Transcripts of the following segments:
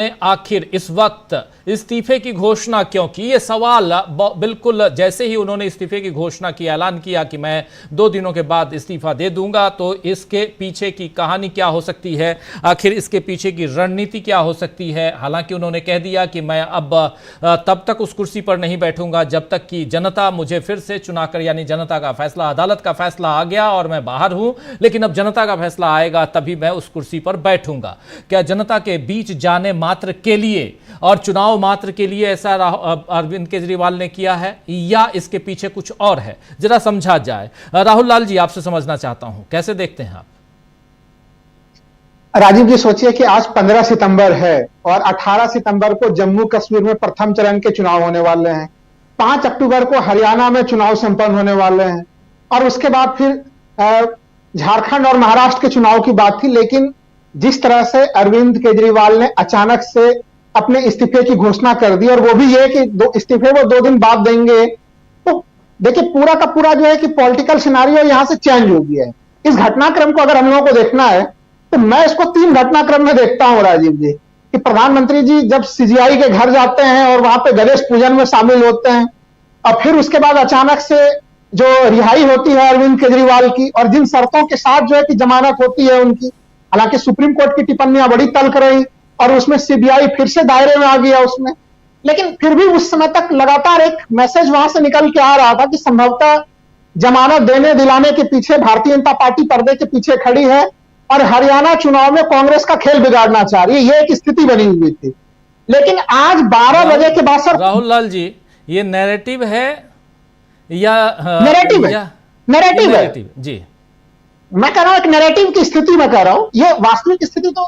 ने आखिर इस वक्त इस्तीफे की घोषणा क्यों की? ये सवाल बिल्कुल जैसे ही उन्होंने इस्तीफे की घोषणा की, ऐलान किया कि मैं 2 दिनों के बाद इस्तीफा दे दूंगा, तो इसके पीछे की कहानी क्या हो सकती है, आखिर इसके पीछे की रणनीति क्या हो सकती है? हालांकि उन्होंने कह दिया कि मैं अब तब तक उस कुर्सी पर नहीं बैठूंगा जब तक कि जनता मुझे फिर से चुनाकर, यानी जनता का फैसला, अदालत का फैसला आ गया और मैं बाहर हूं, लेकिन अब जनता का फैसला आएगा तभी मैं उस कुर्सी पर बैठूंगा। क्या जनता के बीच जाने मात्र के लिए और चुनाव मात्र के लिए ऐसा अरविंद केजरीवाल ने किया है, या इसके पीछे कुछ और है? जरा समझा जाए। राहुल लाल जी, आपसे समझना चाहता हूं, कैसे देखते हैं आप? राजीव जी, सोचिए कि आज 15 सितंबर है और 18 सितंबर को जम्मू कश्मीर में प्रथम चरण के चुनाव होने वाले हैं। 5 अक्टूबर को हरियाणा में चुनाव संपन्न होने वाले हैं और उसके बाद फिर झारखंड और महाराष्ट्र के चुनाव की बात थी। लेकिन जिस तरह से अरविंद केजरीवाल ने अचानक से अपने इस्तीफे की घोषणा कर दी, और वो भी ये कि इस्तीफे वो 2 दिन बाद देंगे, तो देखिए पूरा का पूरा जो है कि पॉलिटिकल सिनारियो यहां से चेंज हो गया है। इस घटनाक्रम को अगर हम लोगों को देखना है तो मैं इसको 3 घटनाक्रम में देखता हूं राजीव जी, कि प्रधानमंत्री जी जब सीजीआई के घर जाते हैं और वहां पे गणेश पूजन में शामिल होते हैं, और फिर उसके बाद अचानक से जो रिहाई होती है अरविंद केजरीवाल की, और जिन शर्तों के साथ जो है कि जमानत होती है उनकी, हालांकि सुप्रीम कोर्ट की टिप्पणियां बड़ी तल्ख रही और उसमें सीबीआई फिर से दायरे में आ गया उसमें, लेकिन फिर भी उस समय तक लगातार एक मैसेज वहां से निकल के आ रहा था कि संभवतः जमानत देने दिलाने के पीछे भारतीय जनता पार्टी पर्दे के पीछे खड़ी है और हरियाणा चुनाव में कांग्रेस का खेल बिगाड़ना चाह रही है। ये एक स्थिति बनी हुई थी। लेकिन आज 12 बजे के बाद सर, राहुल लाल जी, ये नैरेटिव है या नैरेटिव है? नैरेटिव है जी। मैं कह रहा हूं एक नैरेटिव की स्थिति में कह रहा हूं, ये वास्तविक स्थिति तो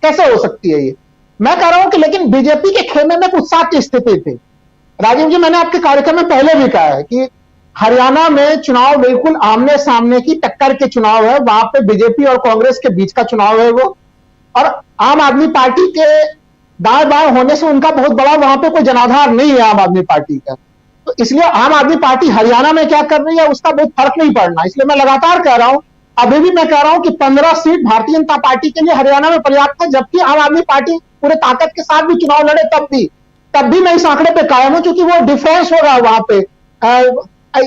कैसे हो सकती है? ये मैं कह रहा हूं कि लेकिन बीजेपी के खेमे में उत्साह की स्थिति थी। राजीव जी, मैंने आपके कार्यक्रम में पहले भी कहा है कि हरियाणा में चुनाव बिल्कुल आमने सामने की टक्कर के चुनाव है। वहां पे बीजेपी और कांग्रेस के बीच का चुनाव है वो, और आम आदमी पार्टी के दाएं बाएं होने से उनका बहुत बड़ा वहां पे कोई जनाधार नहीं है आम आदमी पार्टी का। तो इसलिए आम आदमी पार्टी हरियाणा में क्या कर रही है उसका बहुत फर्क नहीं पड़ना। इसलिए मैं लगातार कह रहा हूं, अभी भी मैं कह रहा हूं कि 15 सीट भारतीय जनता पार्टी के लिए हरियाणा में पर्याप्त है, जबकि आम आदमी पार्टी पूरे ताकत के साथ भी चुनाव लड़े तब भी मैं इस आंकड़े पे कायम हूं, क्योंकि वो डिफरेंस होगा वहां पे।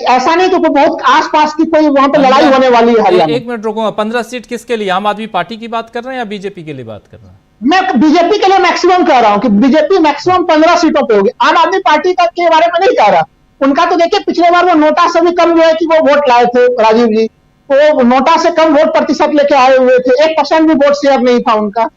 ऐसा नहीं कि बहुत आसपास की कोई वहां पे लड़ाई होने वाली है हरियाणा। एक मिनट रुको, 15 सीट किसके लिए? आम आदमी पार्टी की बात कर रहे हैं या बीजेपी के लिए बात कर रहे हैं? मैं बीजेपी के लिए मैक्सिमम कह रहा हूं कि बीजेपी मैक्सिमम 15 सीटों पे होगी। आम आदमी पार्टी का के बारे में नहीं कह रहा। उनका तो देखिए पिछले बार वो नोटा से भी कम जो है कि वो वोट लाए थे राजीव जी, वो नोटा से कम वोट प्रतिशत लेके आए हुए थे, 1% भी वोट शेयर नहीं था उनका।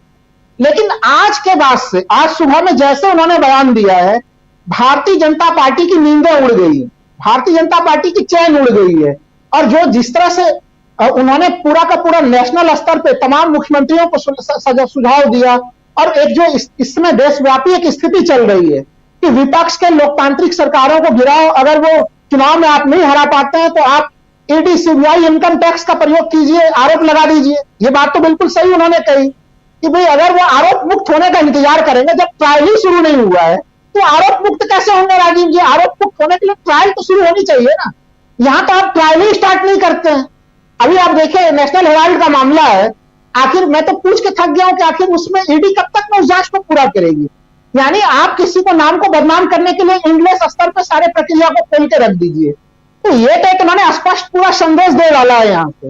लेकिन आज के बाद से, आज सुबह में जैसे उन्होंने बयान दिया है, भारतीय जनता पार्टी की नींदें उड़ गई है, भारतीय जनता पार्टी की चैन उड़ गई है। और जो जिस तरह से उन्होंने पूरा का पूरा नेशनल स्तर पे तमाम मुख्यमंत्रियों को सुझाव दिया, और एक जो इस समय देशव्यापी एक स्थिति चल रही है कि विपक्ष के लोकतांत्रिक सरकारों को गिराओ, अगर वो चुनाव में आप नहीं हरा पाते हैं तो आप ईडी, सीबीआई, इनकम टैक्स का प्रयोग कीजिए, आरोप लगा दीजिए। ये बात तो बिल्कुल सही उन्होंने कही कि भाई अगर वो आरोप मुक्त होने का इंतजार करेंगे, जब ट्रायल ही शुरू नहीं हुआ है तो आरोप मुक्त कैसे होंगे राजीव जी? आरोप मुक्त होने के लिए ट्रायल तो शुरू होनी चाहिए ना। यहां तो आप ट्रायल ही स्टार्ट नहीं करते हैं। अभी आप देखिए नेशनल हेराल्ड का मामला है, आखिर मैं तो पूछ के थक गया हूं कि आखिर उसमें ईडी कब तक उस जांच को पूरा करेगी? यानी आप किसी को नाम को बदनाम करने के लिए इंग्लिश स्तर पर सारे प्रक्रिया को खोल के रख दीजिए। तो ये तो उन्होंने स्पष्ट पूरा संदेश दे डाला है यहां से।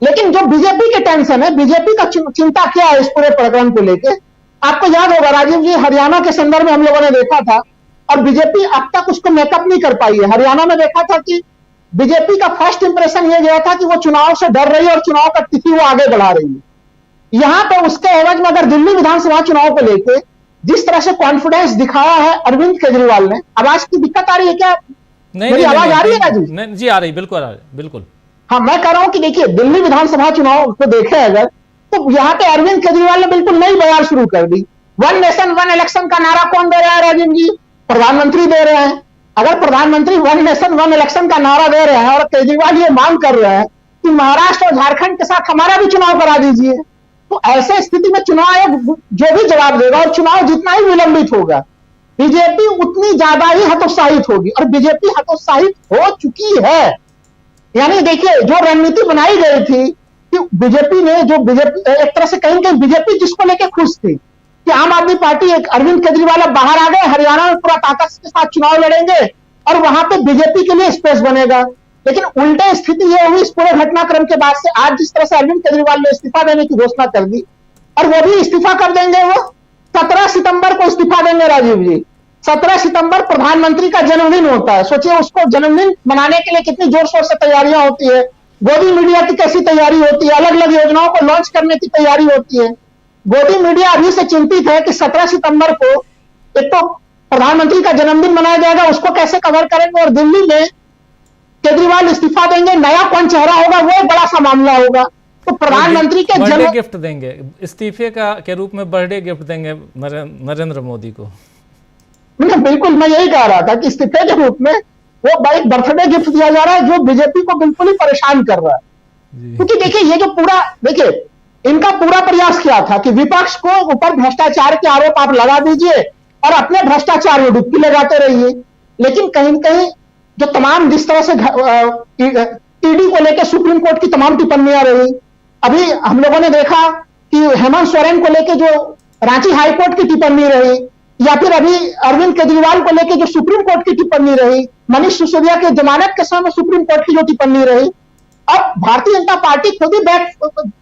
लेकिन जो बीजेपी के टेंशन है, बीजेपी का चिंता क्या है इस पूरे प्रकरण को लेकर, आपको याद होगा राजीव जी, हरियाणा के संदर्भ में हम लोगों ने देखा था, और बीजेपी अब तक उसको मेकअप नहीं कर पाई है। हरियाणा में देखा था कि बीजेपी का फर्स्ट इंप्रेशन यह गया था कि वो चुनाव से डर रही है और चुनाव का तिथि वो आगे बढ़ा रही है। यहां पे उसके एवज में अगर दिल्ली विधानसभा चुनाव को लेकर जिस तरह से कॉन्फिडेंस दिखाया है अरविंद केजरीवाल ने, आवाज की दिक्कत आ रही है क्या? मेरी आवाज आ रही है राजीव जी? आ रही, बिल्कुल आ रही, बिल्कुल। हाँ, मैं कह रहा हूं कि देखिए दिल्ली विधानसभा चुनाव को देखें अगर, तो यहां पे अरविंद केजरीवाल ने बिल्कुल नई बयान शुरू कर दी। 1 नेशन 1 इलेक्शन का नारा कौन दे रहा है राजीव जी? प्रधानमंत्री दे रहे हैं। अगर प्रधानमंत्री 1 नेशन 1 इलेक्शन का नारा दे रहे हैं और केजरीवाल ये मांग कर रहे हैं कि महाराष्ट्र और झारखंड के साथ हमारा भी चुनाव करा दीजिए, तो ऐसे स्थिति में चुनाव आयोग जो भी जवाब देगा और चुनाव जितना ही विलंबित होगा, बीजेपी उतनी ज्यादा ही हतोत्साहित होगी, और बीजेपी हतोत्साहित हो चुकी है। यानी देखिए जो रणनीति बनाई गई थी कि बीजेपी ने, जो बीजेपी एक तरह से कहीं बीजेपी जिसको लेके खुश थी कि आम आदमी पार्टी एक अरविंद केजरीवाल अब बाहर आ गए, हरियाणा में पूरा ताकत के साथ चुनाव लड़ेंगे और वहां पे बीजेपी के लिए स्पेस बनेगा। लेकिन उल्टे स्थिति ये हुई इस पूरे घटनाक्रम के बाद से, आज जिस तरह से अरविंद केजरीवाल ने इस्तीफा देने की घोषणा कर दी, और वो भी इस्तीफा कब देंगे, वो 17 सितंबर को इस्तीफा देंगे राजीव जी। 17 सितंबर प्रधानमंत्री का जन्मदिन होता है, सोचिए उसको जन्मदिन मनाने के लिए कितनी जोर शोर से तैयारियां होती है, गोदी मीडिया की कैसी तैयारी होती है, अलग अलग योजनाओं को लॉन्च करने की तैयारी होती है। गोदी मीडिया अभी से चिंतित है कि 17 सितंबर को एक तो प्रधानमंत्री का जन्मदिन मनाया जाएगा, उसको कैसे कवर करेंगे, और दिल्ली में केजरीवाल इस्तीफा देंगे, नया कौन चेहरा होगा, वो बड़ा सा मामला होगा। तो प्रधानमंत्री के बर्थडे गिफ्ट देंगे, इस्तीफे का के रूप में बर्थडे गिफ्ट देंगे नरेंद्र मोदी को। बिल्कुल, मैं यही कह रहा था कि इस्तीफे के रूप में वो एक बर्थडे गिफ्ट दिया जा रहा है, जो बीजेपी को बिल्कुल ही परेशान कर रहा है। क्योंकि देखिए ये जो पूरा, देखिए इनका पूरा प्रयास क्या था कि विपक्ष को ऊपर भ्रष्टाचार के आरोप आप लगा दीजिए और अपने भ्रष्टाचार में डुबकी लगाते रहिए। लेकिन कहीं न कहीं जो तमाम जिस तरह से ईडी को लेकर सुप्रीम कोर्ट की तमाम टिप्पणियां रही, अभी हम लोगों ने देखा कि हेमंत सोरेन को लेकर जो रांची हाईकोर्ट की टिप्पणी रही, या फिर अभी अरविंद केजरीवाल को लेकर जो सुप्रीम कोर्ट की टिप्पणी रही, मनीष सिसोदिया के जमानत के समय सुप्रीम कोर्ट की जो टिप्पणी रही, अब भारतीय जनता पार्टी खुद ही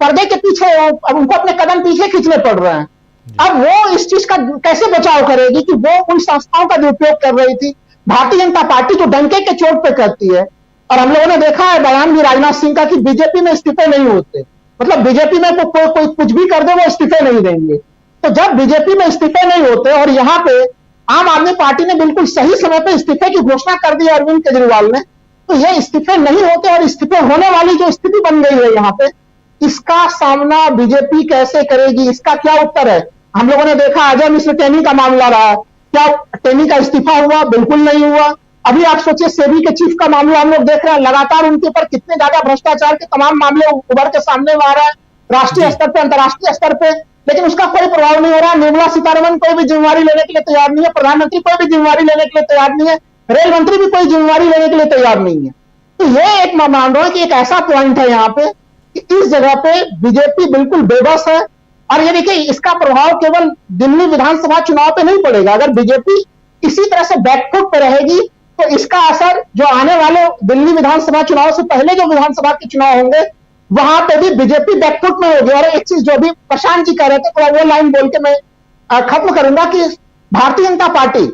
पर्दे के पीछे, अब उनको अपने कदम पीछे खींचने पड़ रहे हैं। अब वो इस चीज का कैसे बचाव करेगी कि वो उन संस्थाओं का दुरुपयोग कर रही थी। भारतीय जनता पार्टी जो डंके के चोट पे करती है, और हम लोगों ने देखा है बयान भी राजनाथ सिंह का कि बीजेपी में इस्तीफे नहीं होते, मतलब बीजेपी में कोई कुछ भी कर दे वो इस्तीफे नहीं देंगे। तो जब बीजेपी में इस्तीफे नहीं होते, और यहाँ पे आम आदमी पार्टी ने बिल्कुल सही समय पे इस्तीफे की घोषणा कर दी अरविंद केजरीवाल ने, तो ये इस्तीफे नहीं होते और इस्तीफे होने वाली जो स्थिति बन गई है यहाँ पे, इसका सामना बीजेपी कैसे करेगी, इसका क्या उत्तर है। हम लोगों ने देखा अजय मिश्र टेनी का मामला रहा, क्या टेनी का इस्तीफा हुआ? बिल्कुल नहीं हुआ। अभी आप सोचिए सेबी के चीफ का मामला हम लोग देख रहे हैं, लगातार उनके ऊपर कितने ज्यादा भ्रष्टाचार के तमाम मामले उभर के सामने आ रहा है, राष्ट्रीय स्तर पे, अंतर्राष्ट्रीय स्तर पे, लेकिन उसका कोई प्रभाव नहीं हो रहा। निर्मला सीतारमण कोई भी जिम्मेवारी लेने के लिए तैयार नहीं है, प्रधानमंत्री कोई भी जिम्मेवारी लेने के लिए तैयार नहीं है, रेल मंत्री भी कोई जिम्मेवारी लेने के लिए तैयार नहीं है। तो ये एक मैं मान रहा हूं कि एक ऐसा पॉइंट है यहाँ पे कि इस जगह पे बीजेपी बिल्कुल बेबस है। और ये देखिए इसका प्रभाव केवल दिल्ली विधानसभा चुनाव पे नहीं पड़ेगा, अगर बीजेपी इसी तरह से बैकफुट पे रहेगी तो इसका असर जो आने वाले दिल्ली विधानसभा चुनाव से पहले जो विधानसभा के चुनाव होंगे वहां पे भी बीजेपी बैकफुट में होगी। और एक चीज जो भी प्रशांत जी कह रहे थे, थोड़ा वो लाइन बोल के मैं खत्म करूंगा कि भारतीय जनता पार्टी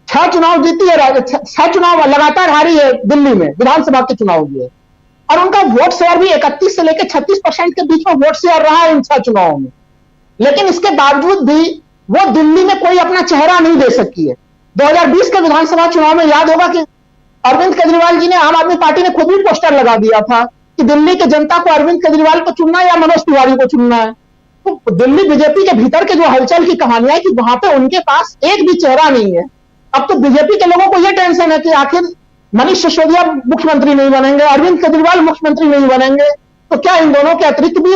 6 चुनाव जीती है, 6 चुनाव लगातार हारी है दिल्ली में, विधानसभा के चुनाव हुए, और उनका वोट शेयर भी 31 से लेकर 36% के बीच में वोट शेयर रहा है इन 6 चुनावों में। लेकिन इसके बावजूद भी वो दिल्ली में कोई अपना चेहरा नहीं दे सकी है। 2020 के विधानसभा चुनाव में याद होगा कि अरविंद केजरीवाल जी ने, आम आदमी पार्टी ने खुद भी पोस्टर लगा दिया था कि दिल्ली के जनता को अरविंद केजरीवाल को चुनना है या मनोज तिवारी को चुनना है। तो दिल्ली बीजेपी के भीतर के जो हलचल की कहानियां है कि वहां पे उनके पास एक भी चेहरा नहीं है। अब तो बीजेपी के लोगों को यह टेंशन है कि आखिर मनीष सिसोदिया मुख्यमंत्री नहीं बनेंगे, अरविंद केजरीवाल मुख्यमंत्री नहीं बनेंगे, तो क्या इन दोनों के अतिरिक्त भी